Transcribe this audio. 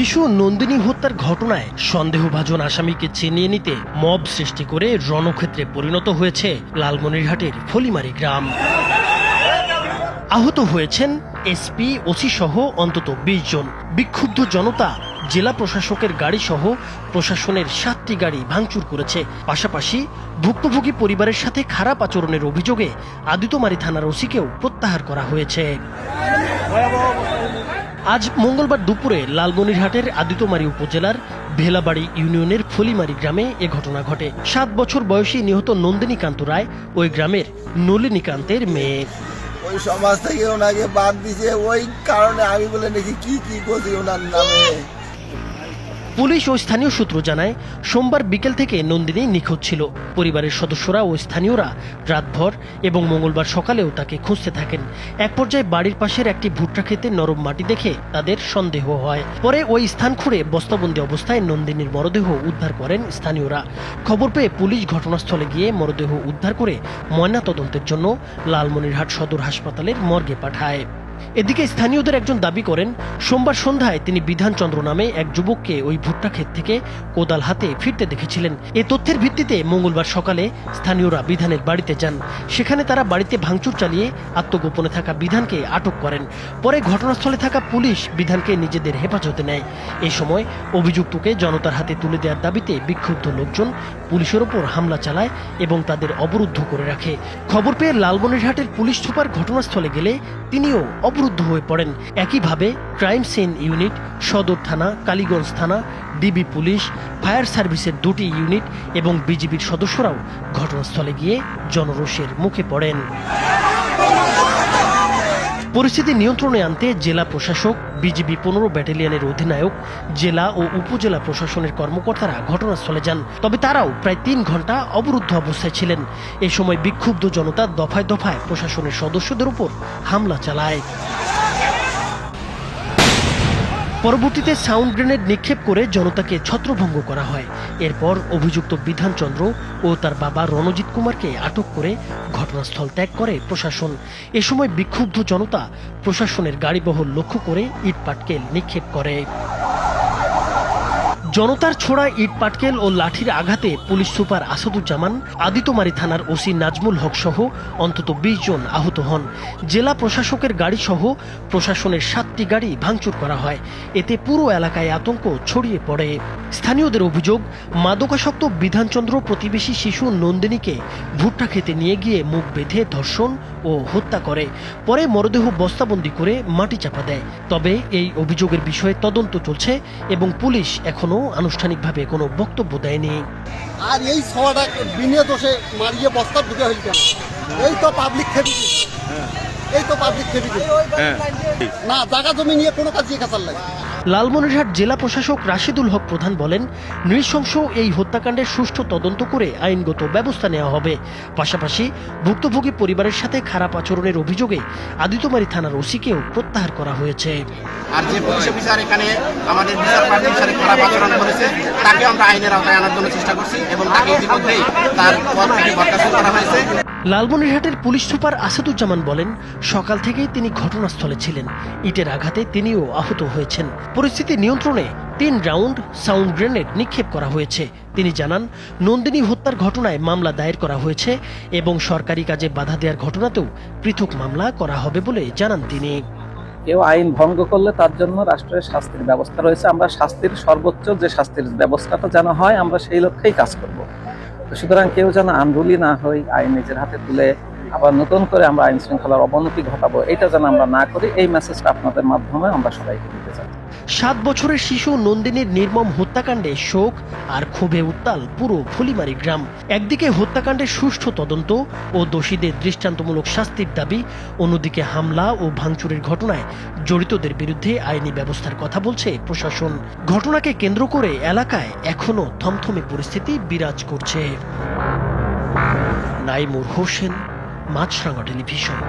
শিশু নন্দিনী হত্যার ঘটনায় সন্দেহভাজন আসামিকে চিনিয়ে নিতে মব সৃষ্টি করে রণক্ষেত্রে পরিণত হয়েছে লালমনিরহাটের ফলিমারি গ্রাম। আহত হয়েছেন এসপি, ওসি সহ অন্তত ২০ জন। বিক্ষুব্ধ জনতা জেলা প্রশাসকের গাড়ি সহ প্রশাসনের ৭টি গাড়ি ভাঙচুর করেছে। পাশাপাশি ভুক্তভোগী পরিবারের সাথে খারাপ আচরণের অভিযোগে আদিতমারী থানার ওসিকেও প্রত্যাহার করা হয়েছে। আজ মঙ্গলবার দুপুরে লালমনিরহাটের আদিতমারী উপজেলার ভেলাবাড়ি ইউনিয়নের ফলিমারি গ্রামে এ ঘটনা ঘটে। ৭ বছর বয়সী নিহত নন্দিনীকান্ত রায় ওই গ্রামের নলিনীকান্তের মেয়ে। ওই সমাজ থেকে ওনাকে বাদ দিছে, ওই কারণে আমি বলে নাকি কি করছি ওনার নামে। পুলিশ ও স্থানীয় সূত্র জানায়, সোমবার বিকেল থেকে নন্দিনী নিখোঁজ ছিল। পরিবারের সদস্যরা ও স্থানীয়রা রাতভর এবং মঙ্গলবার সকালেও তাকে খুঁজতে থাকেন। এক পর্যায়ে বাড়ির পাশের একটি ভুট্টা খেতে নরম মাটি দেখে তাদের সন্দেহ হয়। পরে ওই স্থান খুঁড়ে বস্তাবন্দি অবস্থায় নন্দিনীর মরদেহ উদ্ধার করেন স্থানীয়রা। খবর পেয়ে পুলিশ ঘটনাস্থলে গিয়ে মরদেহ উদ্ধার করে ময়নাতদন্তের জন্য লালমনিরহাট সদর হাসপাতালের মর্গে পাঠায়। এদিকে স্থানীয়দের একজন দাবি করেন, সোমবার সন্ধ্যায় তিনি বিধানচন্দ্র নামে এক যুবককে ওই ভুট্টা ক্ষেত থেকে কোদাল হাতে ফিরতে দেখেছিলেন। এ তথ্যের ভিত্তিতে মঙ্গলবার সকালে স্থানীয়রা বিধানের বাড়িতে যান। সেখানে তারা বাড়িতে ভাঙচুর চালিয়ে আত্মগোপনে থাকা বিধানকে আটক করেন। পরে ঘটনাস্থলে থাকা পুলিশ বিধানকে নিজেদের হেফাজতে নেয়। এই সময় অভিযুক্তকে জনতার হাতে তুলে দেওয়ার দাবিতে বিক্ষুব্ধ লোকজন পুলিশের ওপর হামলা চালায় এবং তাদের অবরুদ্ধ করে রাখে। খবর পেয়ে লালমনিরহাটের পুলিশ সুপার ঘটনাস্থলে গেলে তিনিও অবরুদ্ধ হয়ে পড়েন। একইভাবে ক্রাইম সিন ইউনিট, সদর থানা, কালীগঞ্জ থানা, ডিবি পুলিশ, ফায়ার সার্ভিসের 2টি ইউনিট এবং বিজিবির সদস্যরাও ঘটনাস্থলে গিয়ে জনরোষের মুখে পড়েন। পরিস্থিতি নিয়ন্ত্রণে আনতে জেলা প্রশাসক, বিজিবি 15 ব্যাটালিয়নের অধিনায়ক, জেলা ও উপজেলা প্রশাসনের কর্মকর্তারা ঘটনাস্থলে যান। তবে তারাও প্রায় 3 ঘন্টা অবরুদ্ধ অবস্থায় ছিলেন। এ সময় বিক্ষুব্ধ জনতা দফায় দফায় প্রশাসনের সদস্যদের উপর হামলা চালায়। পরবর্তীতে সাউন্ড গ্রেনেড নিক্ষেপ করে জনতাকে ছত্রভঙ্গ করা হয়। এরপর অভিযুক্ত বিধানচন্দ্র ও তার বাবা রণজিৎ কুমারকে আটক করে ঘটনাস্থল ত্যাগ করে প্রশাসন। এ সময় বিক্ষুব্ধ জনতা প্রশাসনের গাড়িবহর লক্ষ্য করে ইটপাটকেল নিক্ষেপ করে। জনতার ছোড়া ইট পাটকেল ও লাঠির আঘাতে পুলিশ সুপার আসাদুজ্জামান, আদিতমারী থানার ওসি নাজমুল হক সহ অন্তত 20 জন আহত হন। জেলা প্রশাসকের গাড়ি সহ প্রশাসনের 7টি গাড়ি ভাঙচুর করা হয়। এতে পুরো এলাকায় আতঙ্ক ছড়িয়ে পড়ে। স্থানীয়দের অভিযোগ, মাদকাসক্ত বিধানচন্দ্র প্রতিবেশী শিশু নন্দিনীকে ভুট্টা খেতে নিয়ে গিয়ে মুখ বেঁধে ধর্ষণ ও হত্যা করে। পরে মরদেহ বস্তাবন্দি করে মাটি চাপা দেয়। তবে এই অভিযোগের বিষয়ে তদন্ত চলছে এবং পুলিশ এখনো আনুষ্ঠানিকভাবে কোনো বক্তব্য দেয়নি। আর এই সবাটা বিনা দোষে মারিয়ে বস্তা ঢুকে হইল কেন? এই তো পাবলিক খেপি, এই তো পাবলিক খেপি না, জায়গা জমি নিয়ে কোনো কাজই কাছার লাগে। লালমনিরহাট জেলা প্রশাসক রাশিদুল হক প্রধান বলেন, নৃশংস এই হত্যাকাণ্ডের সুষ্ঠু তদন্ত করে আইনগত ব্যবস্থা নেওয়া হবে। পাশাপাশি ভুক্তভোগী পরিবারের সাথে খারাপ আচরণের অভিযোগে আদিতমারী থানার ওসিকেও প্রত্যাহার করা হয়েছে। আর যে পুলিশ অফিসার এখানে আমাদের বিচার প্রার্থীর সাথে খারাপ আচরণ করেছে তাকে আমরা আইনের আওতায় আনার জন্য চেষ্টা করছি এবং তাকে ইতিমধ্যেই তার পদ থেকে বরখাস্ত করা হয়েছে। লালমনিরহাটের পুলিশ সুপার আসাদুজ্জামান বলেন, সকাল থেকেই তিনি ঘটনাস্থলে ছিলেন। ইটের আঘাতে তিনিও আহত হয়েছেন। পরিস্থিতি নিয়ন্ত্রণে 3 রাউন্ড সাউন্ড গ্রেনেড নিক্ষেপ করা হয়েছে। তিনি জানান, নন্দিনী হত্যার ঘটনায় মামলা দায়ের করা হয়েছে এবং সরকারি কাজে বাধা দেওয়ার ঘটনাতেও পৃথক মামলা করা হবে বলে জানান তিনি। কেউ আইন ভঙ্গ করলে তার জন্য রাষ্ট্রের শাস্তির ব্যবস্থা রয়েছে। আমরা শাস্তির সর্বোচ্চ যে শাস্তির ব্যবস্থাটা যেন হয়, আমরা সেই লক্ষ্যেই কাজ করব। সুতরাং কেউ যেন আন্দোলন না হই, আইন নিজের হাতে তুলে আবার নতুন করে আমরা আইন শৃঙ্খলার অবনতি ঘটাবো, এটা যেন আমরা না করি, এই মেসেজটা আপনাদের মাধ্যমে আমরা সবাইকে দিতে চাই। 7 বছরের শিশু নন্দিনীর নির্মম হত্যাকাণ্ডে শোক আর ক্ষোভে উত্তাল পুরো ফলিমারি গ্রাম। একদিকে হত্যাকাণ্ডের সুষ্ঠু তদন্ত ও দোষীদের দৃষ্টান্তমূলক শাস্তির দাবি, অন্যদিকে হামলা ও ভাঙচুরের ঘটনায় জড়িতদের বিরুদ্ধে আইনি ব্যবস্থার কথা বলছে প্রশাসন। ঘটনাকে কেন্দ্র করে এলাকায় এখনো থমথমে পরিস্থিতি বিরাজ করছে। নাইমুর হোসেন, মাছরাঙা টেলিভিশন।